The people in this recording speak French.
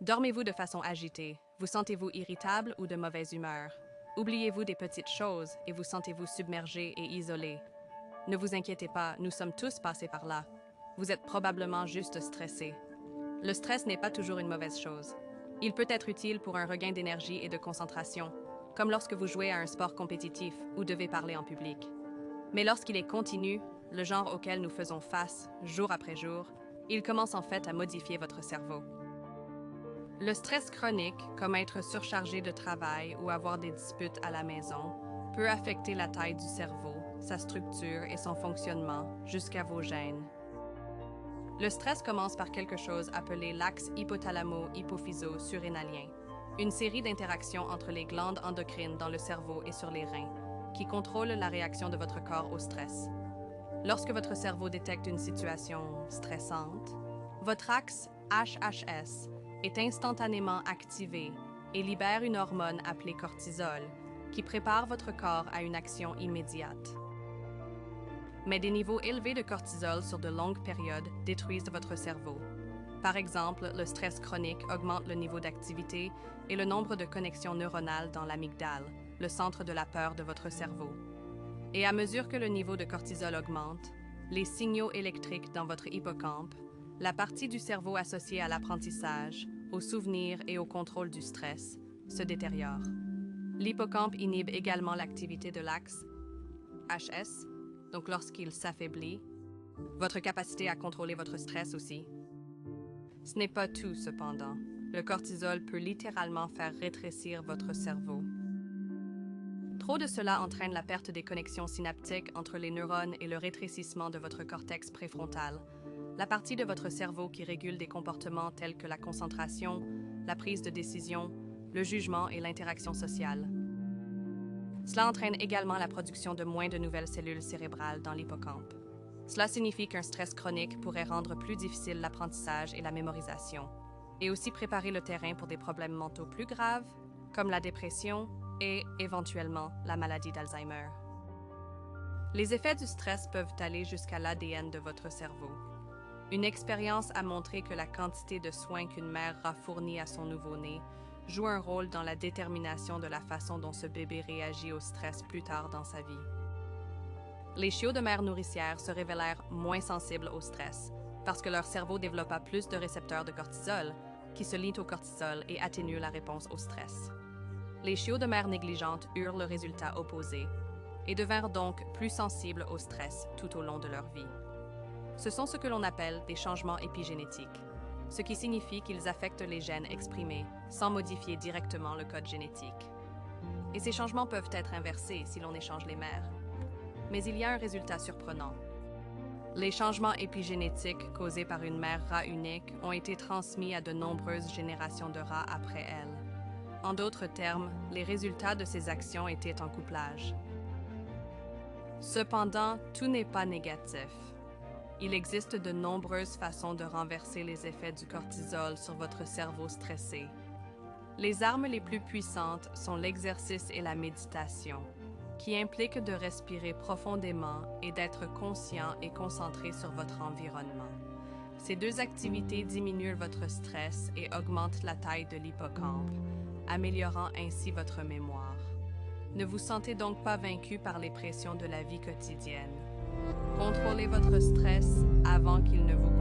Dormez-vous de façon agitée? Vous sentez-vous irritable ou de mauvaise humeur? Oubliez-vous des petites choses et vous sentez-vous submergé et isolé? Ne vous inquiétez pas, nous sommes tous passés par là. Vous êtes probablement juste stressé. Le stress n'est pas toujours une mauvaise chose. Il peut être utile pour un regain d'énergie et de concentration, comme lorsque vous jouez à un sport compétitif ou devez parler en public. Mais lorsqu'il est continu, le genre auquel nous faisons face, jour après jour, il commence en fait à modifier votre cerveau. Le stress chronique, comme être surchargé de travail ou avoir des disputes à la maison, peut affecter la taille du cerveau, sa structure et son fonctionnement, jusqu'à vos gènes. Le stress commence par quelque chose appelé l'axe hypothalamo-hypophyso-surrénalien, une série d'interactions entre les glandes endocrines dans le cerveau et sur les reins, qui contrôlent la réaction de votre corps au stress. Lorsque votre cerveau détecte une situation stressante, votre axe HHS est instantanément activé et libère une hormone appelée cortisol, qui prépare votre corps à une action immédiate. Mais des niveaux élevés de cortisol sur de longues périodes détruisent votre cerveau. Par exemple, le stress chronique augmente le niveau d'activité et le nombre de connexions neuronales dans l'amygdale, le centre de la peur de votre cerveau. Et à mesure que le niveau de cortisol augmente, les signaux électriques dans votre hippocampe, la partie du cerveau associée à l'apprentissage, au souvenir et au contrôle du stress, se détériore. L'hippocampe inhibe également l'activité de l'axe HS, donc lorsqu'il s'affaiblit, votre capacité à contrôler votre stress aussi. Ce n'est pas tout cependant. Le cortisol peut littéralement faire rétrécir votre cerveau. Trop de cela entraîne la perte des connexions synaptiques entre les neurones et le rétrécissement de votre cortex préfrontal, la partie de votre cerveau qui régule des comportements tels que la concentration, la prise de décision, le jugement et l'interaction sociale. Cela entraîne également la production de moins de nouvelles cellules cérébrales dans l'hippocampe. Cela signifie qu'un stress chronique pourrait rendre plus difficile l'apprentissage et la mémorisation, et aussi préparer le terrain pour des problèmes mentaux plus graves, comme la dépression et, éventuellement, la maladie d'Alzheimer. Les effets du stress peuvent aller jusqu'à l'ADN de votre cerveau. Une expérience a montré que la quantité de soins qu'une mère a fournis à son nouveau-né joue un rôle dans la détermination de la façon dont ce bébé réagit au stress plus tard dans sa vie. Les chiots de mère nourricière se révélèrent moins sensibles au stress parce que leur cerveau développa plus de récepteurs de cortisol qui se lient au cortisol et atténuent la réponse au stress. Les chiots de mère négligentes eurent le résultat opposé et devinrent donc plus sensibles au stress tout au long de leur vie. Ce sont ce que l'on appelle des changements épigénétiques, ce qui signifie qu'ils affectent les gènes exprimés sans modifier directement le code génétique. Et ces changements peuvent être inversés si l'on échange les mères. Mais il y a un résultat surprenant. Les changements épigénétiques causés par une mère rat unique ont été transmis à de nombreuses générations de rats après elle. En d'autres termes, les résultats de ces actions étaient en couplage. Cependant, tout n'est pas négatif. Il existe de nombreuses façons de renverser les effets du cortisol sur votre cerveau stressé. Les armes les plus puissantes sont l'exercice et la méditation, qui impliquent de respirer profondément et d'être conscient et concentré sur votre environnement. Ces deux activités diminuent votre stress et augmentent la taille de l'hippocampe, améliorant ainsi votre mémoire. Ne vous sentez donc pas vaincu par les pressions de la vie quotidienne. Contrôlez votre stress avant qu'il ne vous